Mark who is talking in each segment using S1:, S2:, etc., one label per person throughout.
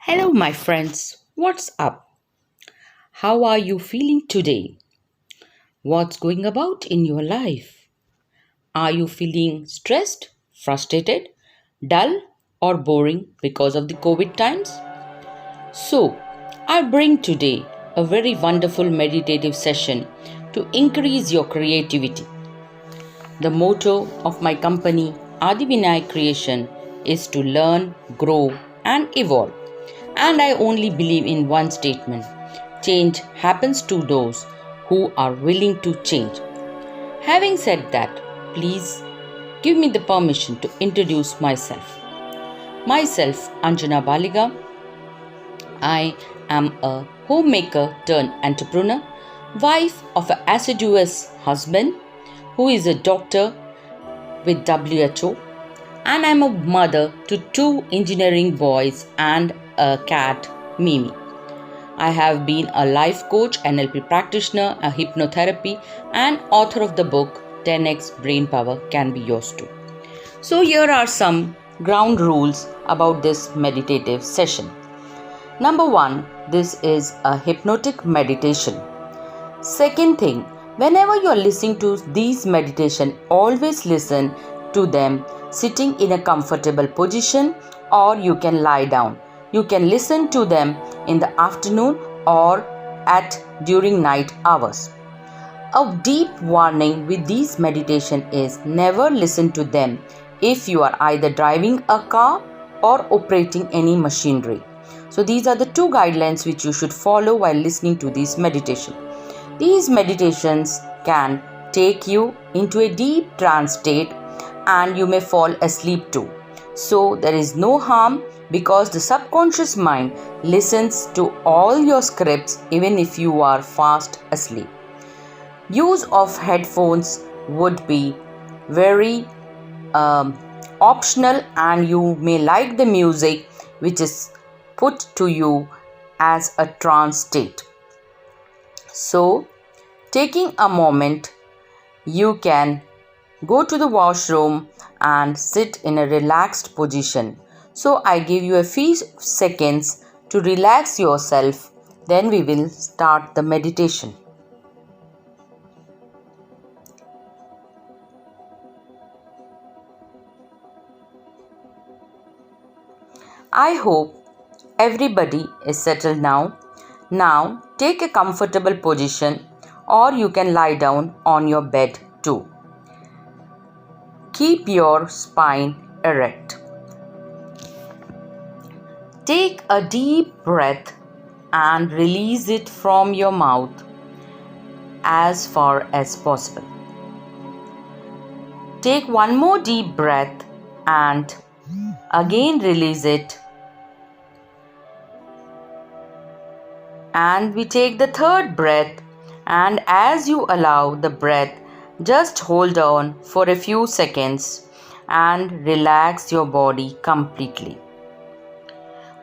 S1: Hello, my friends. What's up? How are you feeling today? What's going about in your life? Are you feeling stressed, frustrated, dull, or boring because of the COVID times? So, I bring today a very wonderful meditative session to increase your creativity. The motto of my company, AdiVinayak Creation, is to learn, grow, and evolve. And I only believe in one statement: change happens to those who are willing to change. Having said that, please give me the permission to introduce myself. Myself, Anjana Baliga. I am a homemaker turned entrepreneur, wife of an assiduous husband who is a doctor with WHO, and I'm a mother to two engineering boys and a cat, Mimi. I have been a life coach, NLP practitioner, a hypnotherapy, and author of the book 10x Brain Power Can Be Yours Too. So, here are some ground rules about this meditative session. Number one, this is a hypnotic meditation. Second thing, whenever you are listening to these meditation, always listen to them sitting in a comfortable position, or you can lie down. You can listen to them in the afternoon or during night hours. A deep warning with these meditation is never listen to them if you are either driving a car or operating any machinery. So these are the two guidelines which you should follow while listening to these meditation. These meditations can take you into a deep trance state and you may fall asleep too. So there is no harm because the subconscious mind listens to all your scripts even if you are fast asleep. Use of headphones would be very optional, and you may like the music which is put to you as a trance state. So, taking a moment, you can go to the washroom and sit in a relaxed position. So, I give you a few seconds to relax yourself, then we will start the meditation. I hope everybody is settled now. Now, take a comfortable position, or you can lie down on your bed too. Keep your spine erect. Take a deep breath and release it from your mouth as far as possible. Take one more deep breath and again release it. And we take the third breath, and as you allow the breath, just hold on for a few seconds and relax your body completely.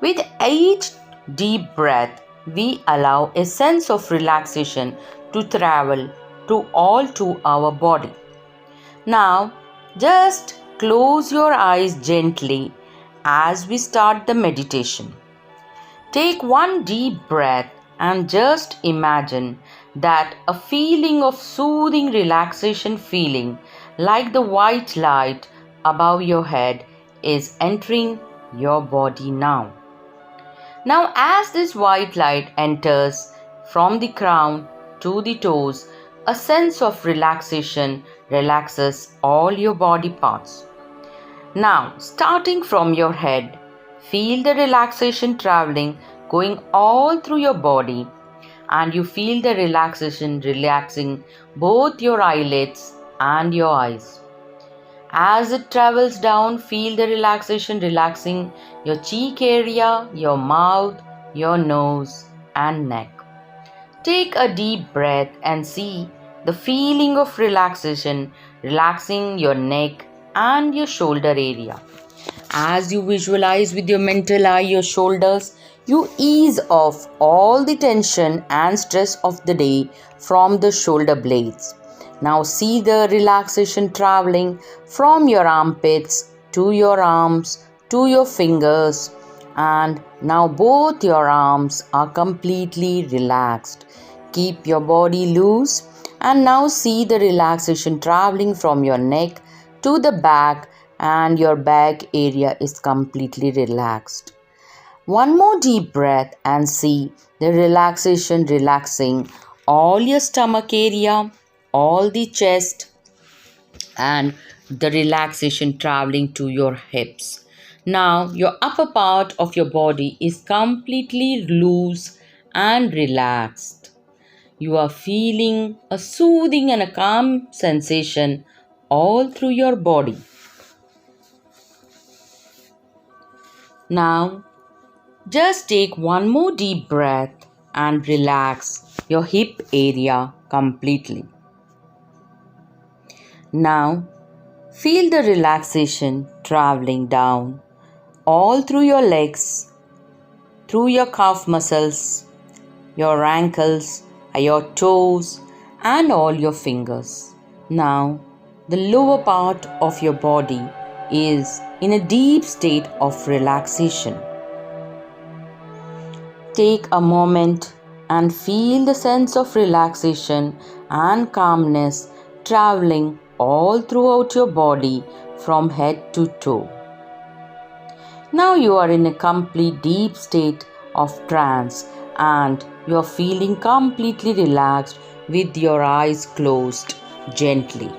S1: With each deep breath, we allow a sense of relaxation to travel to our body. Now, just close your eyes gently as we start the meditation. Take one deep breath and just imagine that a feeling of soothing relaxation feeling like the white light above your head is entering your body now. Now, as this white light enters from the crown to the toes, a sense of relaxation relaxes all your body parts. Now, starting from your head, feel the relaxation traveling, going all through your body, and you feel the relaxation relaxing both your eyelids and your eyes. As it travels down, feel the relaxation relaxing your cheek area, your mouth, your nose, and neck. Take a deep breath and see the feeling of relaxation relaxing your neck and your shoulder area. As you visualize with your mental eye your shoulders, you ease off all the tension and stress of the day from the shoulder blades. Now see the relaxation traveling from your armpits to your arms to your fingers And now both your arms are completely relaxed. Keep your body loose and now see the relaxation traveling from your neck to the back, and your back area is completely relaxed. One more deep breath and see the relaxation relaxing all your stomach area, all the chest, and the relaxation traveling to your hips. Now, your upper part of your body is completely loose and relaxed. You are feeling a soothing and a calm sensation all through your body. Now, just take one more deep breath and relax your hip area completely. Now, feel the relaxation traveling down all through your legs, through your calf muscles, your ankles, your toes, and all your fingers. Now, the lower part of your body is in a deep state of relaxation. Take a moment and feel the sense of relaxation and calmness traveling all throughout your body from head to toe. Now you are in a complete deep state of trance and you are feeling completely relaxed with your eyes closed gently.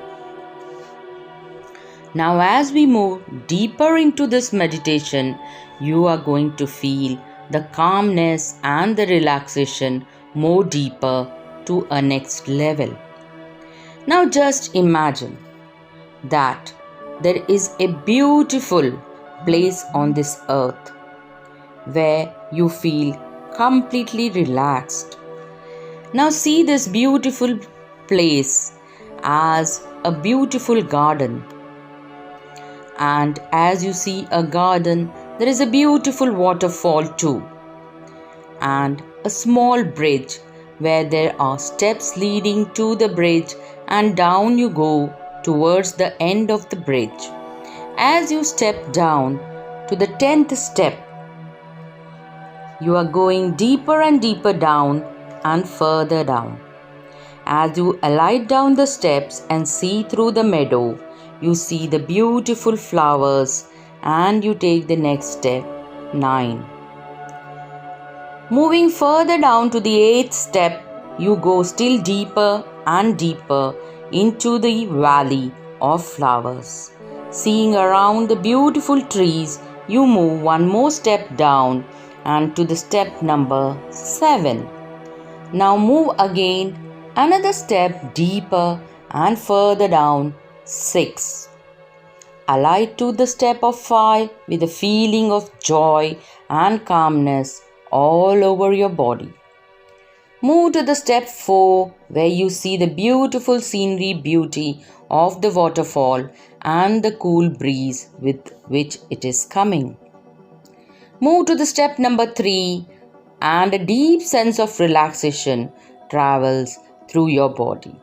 S1: Now, as we move deeper into this meditation, you are going to feel the calmness and the relaxation more deeper to a next level. Now, just imagine that there is a beautiful place on this earth where you feel completely relaxed. Now, see this beautiful place as a beautiful garden. And as you see a garden, there is a beautiful waterfall too, and a small bridge where there are steps leading to the bridge, and down you go towards the end of the bridge. As you step down to the 10th step, you are going deeper and deeper down and further down. As you alight down the steps and see through the meadow, you see the beautiful flowers and you take the next step, 9. Moving further down to the 8th step, you go still deeper and deeper into the valley of flowers. Seeing around the beautiful trees, you move one more step down and to the step number 7. Now move again another step deeper and further down, 6. Alight to the step of 5 with a feeling of joy and calmness all over your body. Move to the step 4 where you see the beautiful scenery beauty of the waterfall and the cool breeze with which it is coming. Move to the step number 3 and a deep sense of relaxation travels through your body.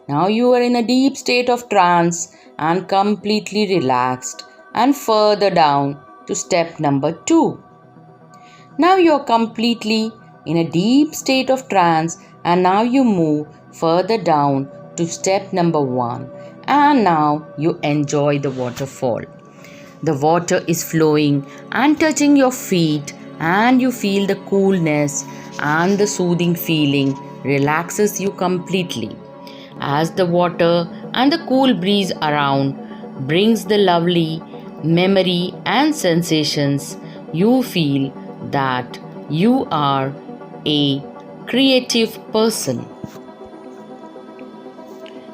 S1: Now you are in a deep state of trance and completely relaxed, and further down to step number 2. Now you are completely in a deep state of trance, and now you move further down to step number 1, and now you enjoy the waterfall. The water is flowing and touching your feet, and you feel the coolness and the soothing feeling relaxes you completely. As the water and the cool breeze around brings the lovely memory and sensations, you feel that you are a creative person.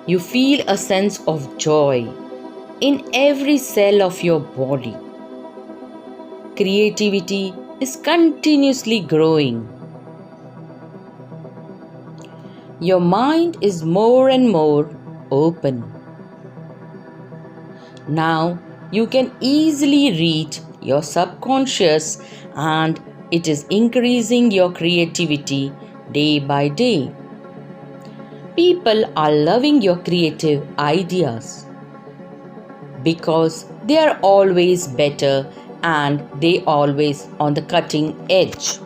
S1: You feel a sense of joy in every cell of your body. Creativity is continuously growing. Your mind is more and more open. Now you can easily reach your subconscious, and it is increasing your creativity day by day. People are loving your creative ideas because they are always better and they always on the cutting edge.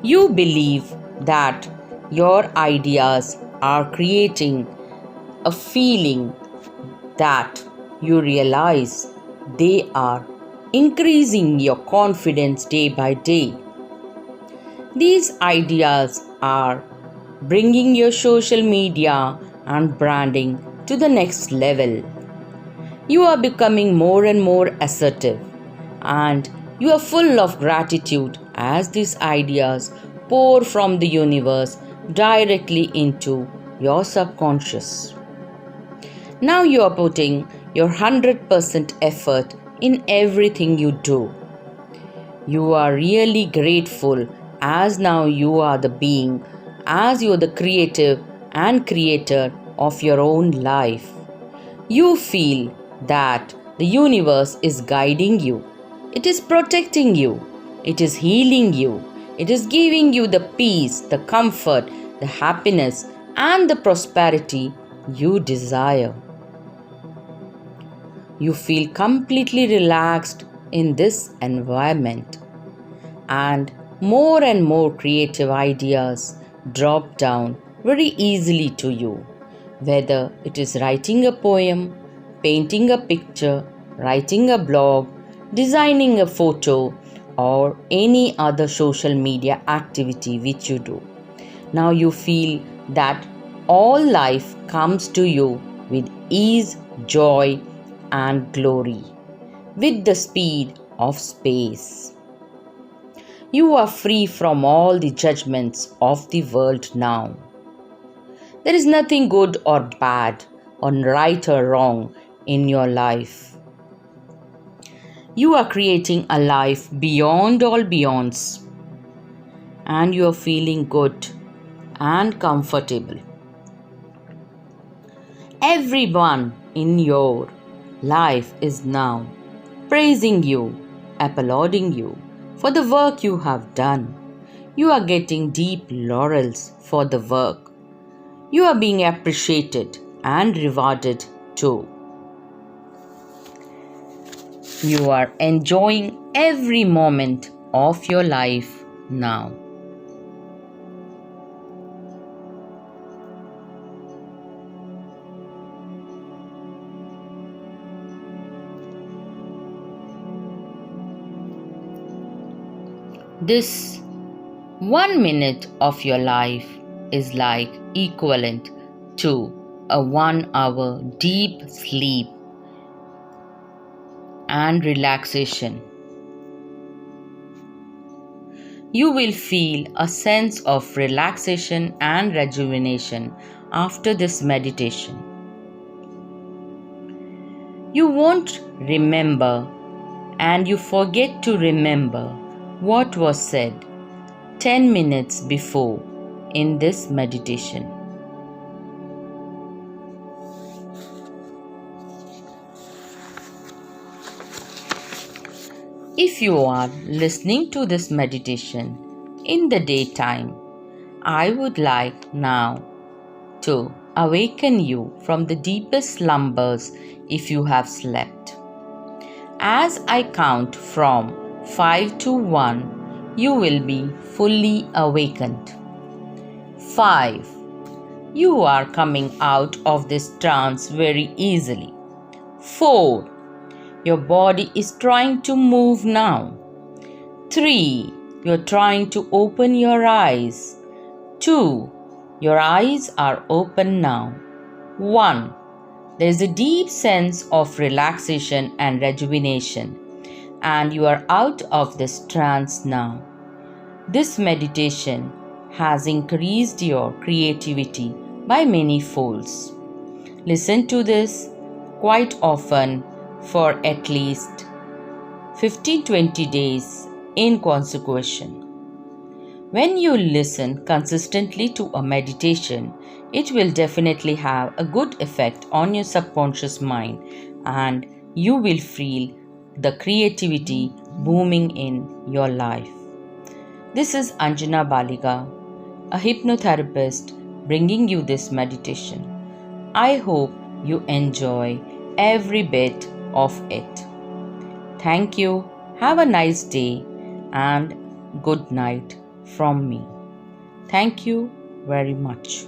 S1: You believe that your ideas are creating a feeling that you realize they are increasing your confidence day by day. These ideas are bringing your social media and branding to the next level. You are becoming more and more assertive, and you are full of gratitude as these ideas pour from the universe directly into your subconscious. Now you are putting your 100% effort in everything you do. You are really grateful as now you are the being, as you are the creative and creator of your own life. You feel that the universe is guiding you. It is protecting you. It is healing you. It is giving you the peace, the comfort, the happiness, and the prosperity you desire. You feel completely relaxed in this environment, and more creative ideas drop down very easily to you, whether it is writing a poem, painting a picture, writing a blog, designing a photo, or any other social media activity which you do. Now you feel that all life comes to you with ease, joy, and glory, with the speed of space. You are free from all the judgments of the world now. There is nothing good or bad, or right or wrong in your life. You are creating a life beyond all beyonds, and you are feeling good and comfortable. Everyone in your life is now praising you, applauding you for the work you have done. You are getting deep laurels for the work. You are being appreciated and rewarded too. You are enjoying every moment of your life now. This 1 minute of your life is like equivalent to a 1 hour deep sleep and relaxation. You will feel a sense of relaxation and rejuvenation after this meditation. You won't remember, and you forget to remember what was said 10 minutes before in this meditation. If you are listening to this meditation in the daytime, I would like now to awaken you from the deepest slumbers if you have slept. As I count from 5 to 1, you will be fully awakened. 5. You are coming out of this trance very easily. 4. Your body is trying to move now. 3. You're trying to open your eyes. 2. Your eyes are open now. 1. There is a deep sense of relaxation and rejuvenation, and you are out of this trance now. This meditation has increased your creativity by many folds. Listen to this quite often for at least 15-20 days in consecution. When you listen consistently to a meditation, it will definitely have a good effect on your subconscious mind, and you will feel the creativity booming in your life. This is Anjana Baliga, a hypnotherapist, bringing you this meditation. I hope you enjoy every bit of it. Thank you. Have a nice day and good night from me. Thank you very much.